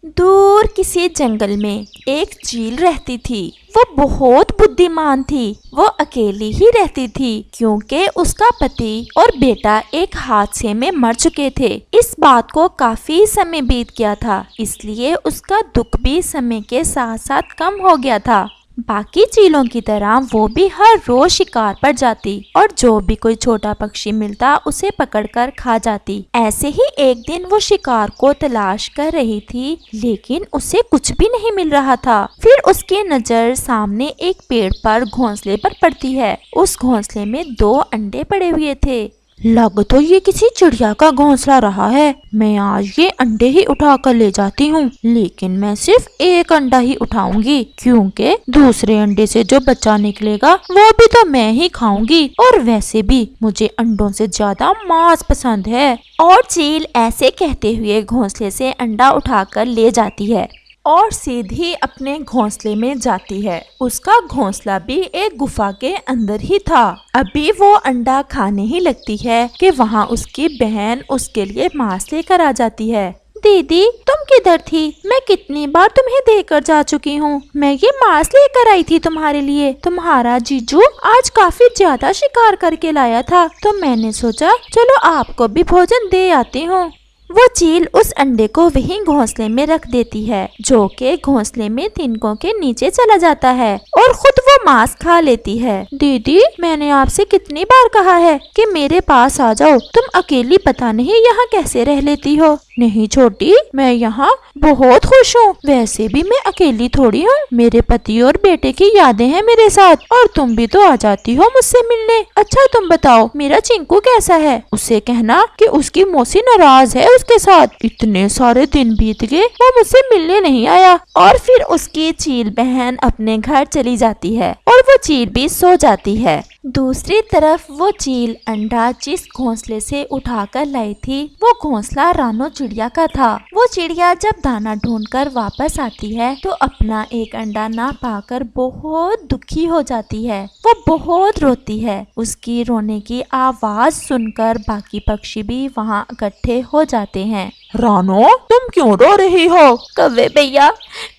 दूर किसी जंगल में एक चील रहती थी। वो बहुत बुद्धिमान थी। वो अकेली ही रहती थी क्योंकि उसका पति और बेटा एक हादसे में मर चुके थे। इस बात को काफी समय बीत गया था, इसलिए उसका दुख भी समय के साथ साथ कम हो गया था। बाकी चीलों की तरह वो भी हर रोज शिकार पर जाती और जो भी कोई छोटा पक्षी मिलता उसे पकड़कर खा जाती। ऐसे ही एक दिन वो शिकार को तलाश कर रही थी, लेकिन उसे कुछ भी नहीं मिल रहा था। फिर उसकी नजर सामने एक पेड़ पर घोंसले पर पड़ती है। उस घोंसले में 2 अंडे पड़े हुए थे। लग तो ये किसी चिड़िया का घोंसला रहा है। मैं आज ये अंडे ही उठा कर ले जाती हूँ, लेकिन मैं सिर्फ एक अंडा ही उठाऊंगी क्योंकि दूसरे अंडे से जो बच्चा निकलेगा वो भी तो मैं ही खाऊंगी, और वैसे भी मुझे अंडों से ज्यादा मांस पसंद है। और चील ऐसे कहते हुए घोंसले से अंडा उठाकर ले जाती है और सीधी अपने घोंसले में जाती है। उसका घोंसला भी एक गुफा के अंदर ही था। अभी वो अंडा खाने ही लगती है कि वहाँ उसकी बहन उसके लिए मांस लेकर आ जाती है। दीदी, तुम किधर थी? मैं कितनी बार तुम्हें देकर जा चुकी हूँ। मैं ये मांस लेकर आई थी तुम्हारे लिए। तुम्हारा जीजू आज काफी ज्यादा शिकार करके लाया था, तो मैंने सोचा चलो आपको भी भोजन दे आती हूँ। वो चील उस अंडे को वहीं घोंसले में रख देती है, जो कि घोंसले में तिनकों के नीचे चला जाता है, और खुद वो मांस खा लेती है। दीदी, मैंने आपसे कितनी बार कहा है कि मेरे पास आ जाओ। तुम अकेली पता नहीं यहाँ कैसे रह लेती हो। नहीं छोटी, मैं यहाँ बहुत खुश हूँ। वैसे भी मैं अकेली थोड़ी हूँ। मेरे पति और बेटे की यादें हैं मेरे साथ, और तुम भी तो आ जाती हो मुझसे मिलने। अच्छा तुम बताओ, मेरा चिंकू कैसा है? उसे कहना कि उसकी मौसी नाराज है उसके साथ। इतने सारे दिन बीत गए, वो मुझसे मिलने नहीं आया। और फिर उसकी चील बहन अपने घर चली जाती है और वो चील भी सो जाती है। दूसरी तरफ वो चील अंडा जिस घोंसले से उठाकर लाई थी, वो घोंसला रानो चिड़िया का था। वो चिड़िया जब दाना ढूंढकर वापस आती है तो अपना एक अंडा ना पाकर बहुत दुखी हो जाती है। वो बहुत रोती है। उसकी रोने की आवाज सुनकर बाकी पक्षी भी वहाँ इकट्ठे हो जाते हैं। रानो, तुम क्यों रो रही हो? कौवे भैया,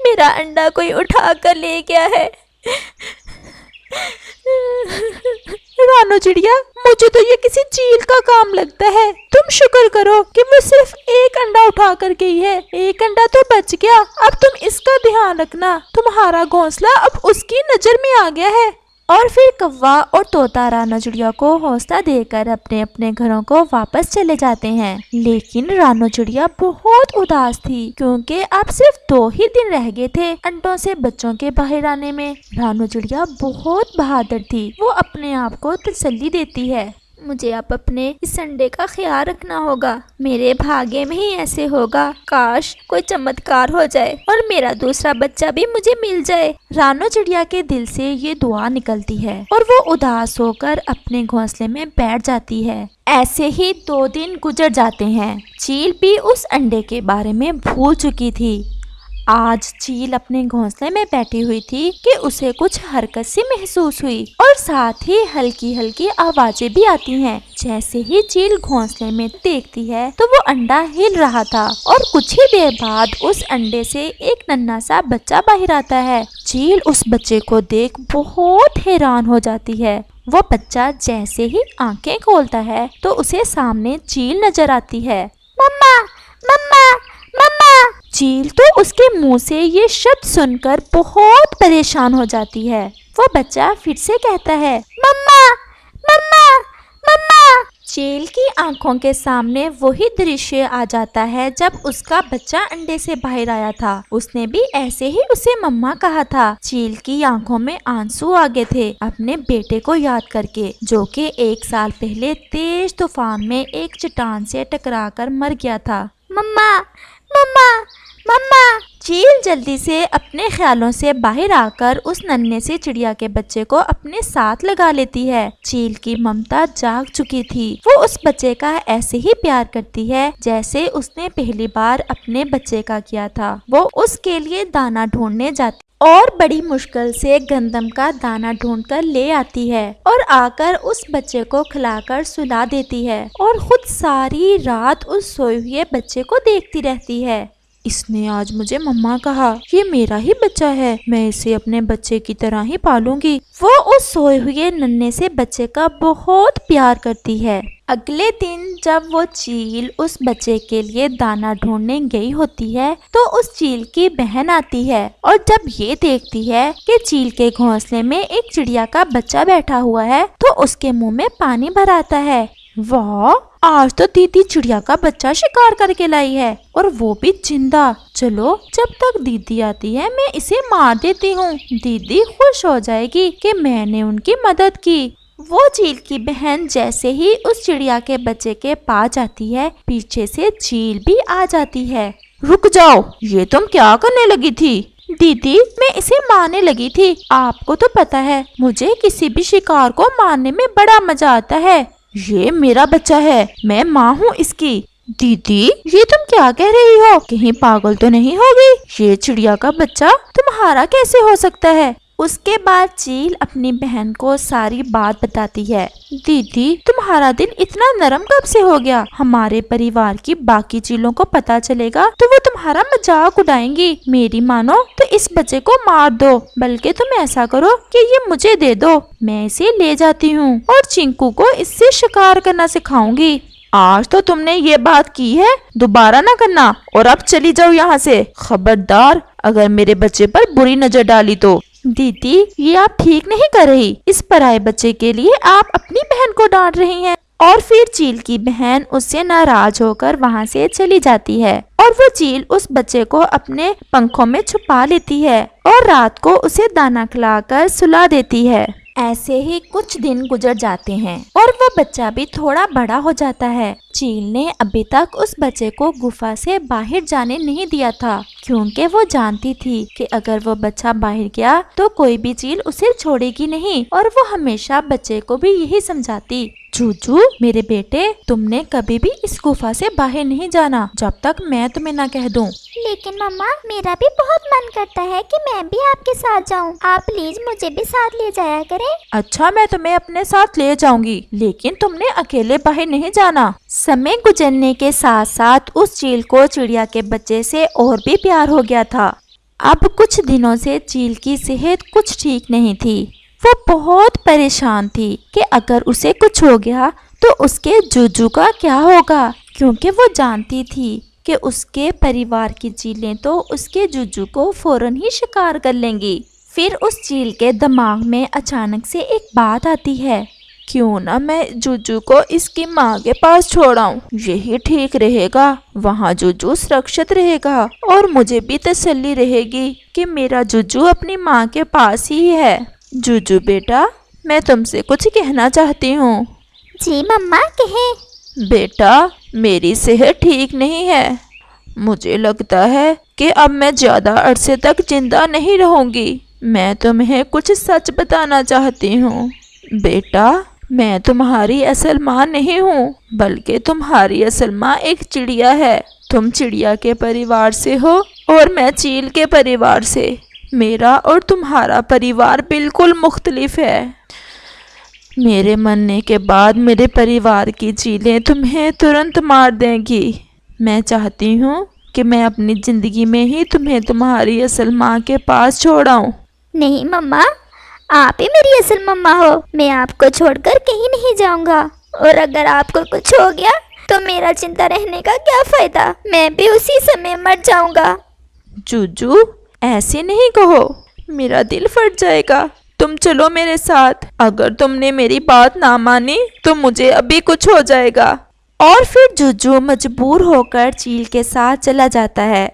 मेरा अंडा कोई उठा कर ले गया है। रानो चिड़िया, मुझे तो ये किसी चील का काम लगता है। तुम शुक्र करो कि वो सिर्फ एक अंडा उठा कर गई है। एक अंडा तो बच गया। अब तुम इसका ध्यान रखना। तुम्हारा घोंसला अब उसकी नजर में आ गया है। और फिर कौवा और तोता रानो चिड़िया को हौसला देकर अपने अपने घरों को वापस चले जाते हैं। लेकिन रानो चिड़िया बहुत उदास थी क्योंकि अब सिर्फ 2 ही दिन रह गए थे अंडों से बच्चों के बाहर आने में। रानो चिड़िया बहुत बहादुर थी। वो अपने आप को तसल्ली देती है, मुझे अब अपने इस अंडे का ख्याल रखना होगा। मेरे भाग्य में ही ऐसे होगा। काश कोई चमत्कार हो जाए और मेरा दूसरा बच्चा भी मुझे मिल जाए। रानो चिड़िया के दिल से ये दुआ निकलती है और वो उदास होकर अपने घोंसले में बैठ जाती है। ऐसे ही 2 दिन गुजर जाते हैं। चील भी उस अंडे के बारे में भूल चुकी थी। आज चील अपने घोंसले में बैठी हुई थी कि उसे कुछ हरकत सी महसूस हुई और साथ ही हल्की हल्की आवाजें भी आती हैं। जैसे ही चील घोंसले में देखती है तो वो अंडा हिल रहा था और कुछ ही देर बाद उस अंडे से एक नन्हा सा बच्चा बाहर आता है। चील उस बच्चे को देख बहुत हैरान हो जाती है। वो बच्चा जैसे ही आंखें खोलता है तो उसे सामने चील नजर आती है। मम्मा, मम्मा, मम्मा। चील तो उसके मुंह से ये शब्द सुनकर बहुत परेशान हो जाती है। वो बच्चा फिर से कहता है, मम्मा, मम्मा, मम्मा। चील की आंखों के सामने वही दृश्य आ जाता है जब उसका बच्चा अंडे से बाहर आया था। उसने भी ऐसे ही उसे मम्मा कहा था। चील की आंखों में आंसू आ गए थे अपने बेटे को याद करके, जो कि 1 साल पहले तेज तूफान में एक चट्टान से टकराकर मर गया था। मम्मा, मम्मा, मम्मा। चील जल्दी से अपने ख्यालों से बाहर आकर उस नन्हे से चिड़िया के बच्चे को अपने साथ लगा लेती है। चील की ममता जाग चुकी थी। वो उस बच्चे का ऐसे ही प्यार करती है जैसे उसने पहली बार अपने बच्चे का किया था। वो उसके लिए दाना ढूंढने जाती और बड़ी मुश्किल से गंदम का दाना ढूंढकर ले आती है और आकर उस बच्चे को खिलाकर सुला देती है और खुद सारी रात उस सोए हुए बच्चे को देखती रहती है। इसने आज मुझे मम्मा कहा, ये मेरा ही बच्चा है, मैं इसे अपने बच्चे की तरह ही पालूंगी। वो उस सोए हुए नन्हे से बच्चे का बहुत प्यार करती है। अगले दिन जब वो चील उस बच्चे के लिए दाना ढूंढने गई होती है तो उस चील की बहन आती है और जब ये देखती है कि चील के घोंसले में एक चिड़िया का बच्चा बैठा हुआ है तो उसके मुंह में पानी भर आता है। वाह, आज तो दीदी चिड़िया का बच्चा शिकार करके लाई है और वो भी जिंदा। चलो, जब तक दीदी आती है मैं इसे मार देती हूँ। दीदी खुश हो जाएगी कि मैंने उनकी मदद की। वो चील की बहन जैसे ही उस चिड़िया के बच्चे के पास जाती है, पीछे से चील भी आ जाती है। रुक जाओ, ये तुम क्या करने लगी थी? दीदी, मैं इसे मारने लगी थी। आपको तो पता है मुझे किसी भी शिकार को मारने में बड़ा मजा आता है। ये मेरा बच्चा है, मैं माँ हूँ इसकी। दीदी, ये तुम क्या कह रही हो? कहीं पागल तो नहीं होगी? ये चिड़िया का बच्चा तुम्हारा कैसे हो सकता है? उसके बाद चील अपनी बहन को सारी बात बताती है। दीदी, तुम्हारा दिल इतना नरम कब से हो गया? हमारे परिवार की बाकी चीलों को पता चलेगा तो वो तुम्हारा मजाक उड़ाएंगी। मेरी मानो तो इस बच्चे को मार दो, बल्कि तुम ऐसा करो कि ये मुझे दे दो, मैं इसे ले जाती हूँ और चिंकू को इससे शिकार करना सिखाऊंगी। आज तो तुमने ये बात की है, दोबारा ना करना और अब चली जाओ यहाँ से। खबरदार, अगर मेरे बच्चे पर बुरी नजर डाली तो। दीदी, ये आप ठीक नहीं कर रही। इस पराये बच्चे के लिए आप अपनी बहन को डांट रही हैं। और फिर चील की बहन उससे नाराज होकर वहाँ से चली जाती है और वो चील उस बच्चे को अपने पंखों में छुपा लेती है और रात को उसे दाना खिलाकर सुला देती है। ऐसे ही कुछ दिन गुजर जाते हैं और वो बच्चा भी थोड़ा बड़ा हो जाता है। चील ने अभी तक उस बच्चे को गुफा से बाहर जाने नहीं दिया था, क्योंकि वो जानती थी कि अगर वो बच्चा बाहर गया तो कोई भी चील उसे छोड़ेगी नहीं और वो हमेशा बच्चे को भी यही समझाती। जूजू, मेरे बेटे, तुमने कभी भी इस गुफा से बाहर नहीं जाना जब तक मैं तुम्हें ना कह दूं। लेकिन मम्मा, मेरा भी बहुत मन करता है कि मैं भी आपके साथ जाऊं। आप प्लीज मुझे भी साथ ले जाया करें। अच्छा, मैं तुम्हें अपने साथ ले जाऊंगी, लेकिन तुमने अकेले बाहर नहीं जाना। समय गुजरने के साथ साथ उस चील को चिड़िया के बच्चे से और भी प्यार हो गया था। अब कुछ दिनों से चील की सेहत कुछ ठीक नहीं थी। वो बहुत परेशान थी कि अगर उसे कुछ हो गया तो उसके जूजू का क्या होगा, क्योंकि वो जानती थी कि उसके परिवार की चीलें तो उसके जूजू को फौरन ही शिकार कर लेंगी। फिर उस चील के दिमाग में अचानक से एक बात आती है, क्यों ना मैं जूजू को इसकी माँ के पास छोड़ाऊं, यही ठीक रहेगा। वहाँ जूजू सुरक्षित रहेगा और मुझे भी तसल्ली रहेगी कि मेरा जूजू अपनी माँ के पास ही है। जूजू बेटा, मैं तुमसे कुछ कहना चाहती हूँ। जी मम्मा, कहें। बेटा, मेरी सेहत ठीक नहीं है। मुझे लगता है कि अब मैं ज्यादा अरसे तक जिंदा नहीं रहूंगी। मैं तुम्हें कुछ सच बताना चाहती हूँ। बेटा, मैं तुम्हारी असल माँ नहीं हूँ, बल्कि तुम्हारी असल माँ एक चिड़िया है। तुम चिड़िया के परिवार से हो और मैं चील के परिवार से। मेरा और तुम्हारा परिवार बिल्कुल मुख्तलिफ है। मेरे मरने के बाद मेरे परिवार की चीलें तुम्हें तुरंत मार देंगी। मैं चाहती हूँ कि मैं अपनी ज़िंदगी में ही तुम्हें तुम्हारी असल माँ के पास छोड़ाऊँ। नहीं मम्मा, आप ही मेरी असल मम्मा हो। मैं आपको छोड़कर कहीं नहीं जाऊंगा और अगर आपको कुछ हो गया तो मेरा चिंता रहने का क्या फ़ायदा, मैं भी उसी समय मर जाऊंगा। जूजू, ऐसे नहीं कहो, मेरा दिल फट जाएगा। तुम चलो मेरे साथ। अगर तुमने मेरी बात ना मानी तो मुझे अभी कुछ हो जाएगा। और फिर जूजू मजबूर होकर चील के साथ चला जाता है।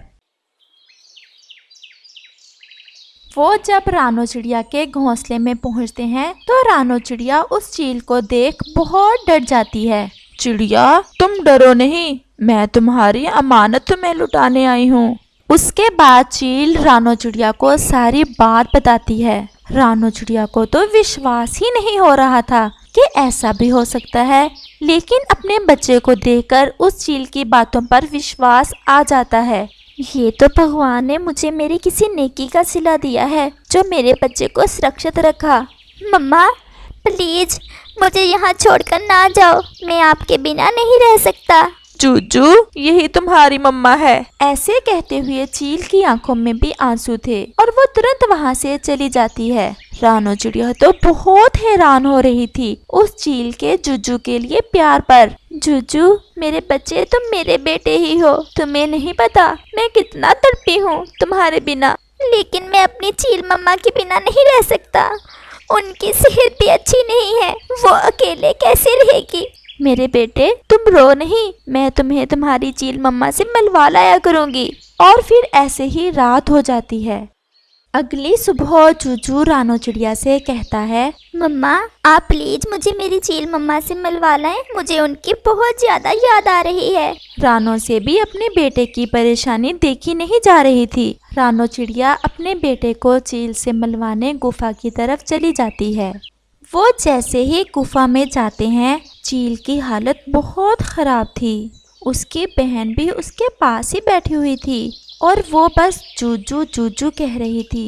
वो जब रानो चिड़िया के घोंसले में पहुंचते हैं तो रानो चिड़िया उस चील को देख बहुत डर जाती है। चिड़िया, तुम डरो नहीं, मैं तुम्हारी अमानत तुम्हें लुटाने आई हूँ। उसके बाद चील रानो चिड़िया को सारी बात बताती है। रानो चिड़िया को तो विश्वास ही नहीं हो रहा था कि ऐसा भी हो सकता है, लेकिन अपने बच्चे को देखकर उस चील की बातों पर विश्वास आ जाता है। ये तो भगवान ने मुझे मेरी किसी नेकी का सिला दिया है जो मेरे बच्चे को सुरक्षित रखा। मम्मा, प्लीज मुझे यहाँ छोड़कर ना जाओ, मैं आपके बिना नहीं रह सकता। जूजू, यही तुम्हारी मम्मा है। ऐसे कहते हुए चील की आंखों में भी आंसू थे और वो तुरंत वहाँ से चली जाती है। रानो चिड़िया तो बहुत हैरान हो रही थी उस चील के जूजू के लिए प्यार पर। जूजू मेरे बच्चे, तुम मेरे बेटे ही हो। तुम्हें नहीं पता मैं कितना तड़पी हूँ तुम्हारे बिना। लेकिन मैं अपनी चील मम्मा के बिना नहीं रह सकता। उनकी सेहत भी अच्छी नहीं है, वो अकेले कैसे रहेगी। मेरे बेटे तुम रो नहीं, मैं तुम्हें तुम्हारी चील मम्मा से मिलवा लाया करूँगी। और फिर ऐसे ही रात हो जाती है। अगली सुबह जूजू रानो चिड़िया से कहता है, मम्मा आप प्लीज मुझे मेरी चील मम्मा से मिलवा लाएं, मुझे उनकी बहुत ज्यादा याद आ रही है। रानो से भी अपने बेटे की परेशानी देखी नहीं जा रही थी। रानो चिड़िया अपने बेटे को चील से मिलवाने गुफा की तरफ चली जाती है। वो जैसे ही गुफा में जाते हैं, चील की हालत बहुत खराब थी। उसकी बहन भी उसके पास ही बैठी हुई थी और वो बस जूजू जूजू कह रही थी।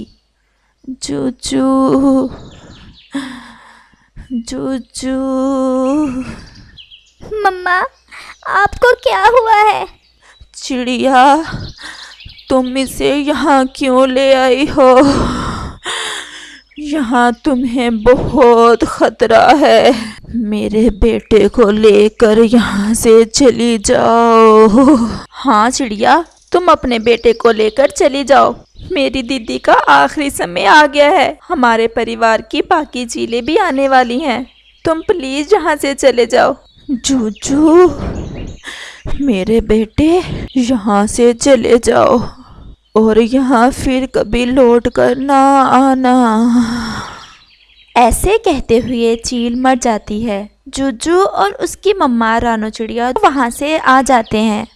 जूजू जूजू। मम्मा आपको क्या हुआ है? चिड़िया, तुम इसे यहाँ क्यों ले आई हो? यहाँ तुम्हें बहुत खतरा है। मेरे बेटे को लेकर यहाँ से चली जाओ। हाँ चिड़िया, तुम अपने बेटे को लेकर चली जाओ। मेरी दीदी का आखिरी समय आ गया है। हमारे परिवार की बाकी चीलें भी आने वाली हैं। तुम प्लीज यहाँ से चले जाओ। जूजू, मेरे बेटे यहाँ से चले जाओ और यहाँ फिर कभी लौट कर ना आना। ऐसे कहते हुए चील मर जाती है। जूजू और उसकी मम्मा रानो चिड़िया वहाँ से आ जाते हैं।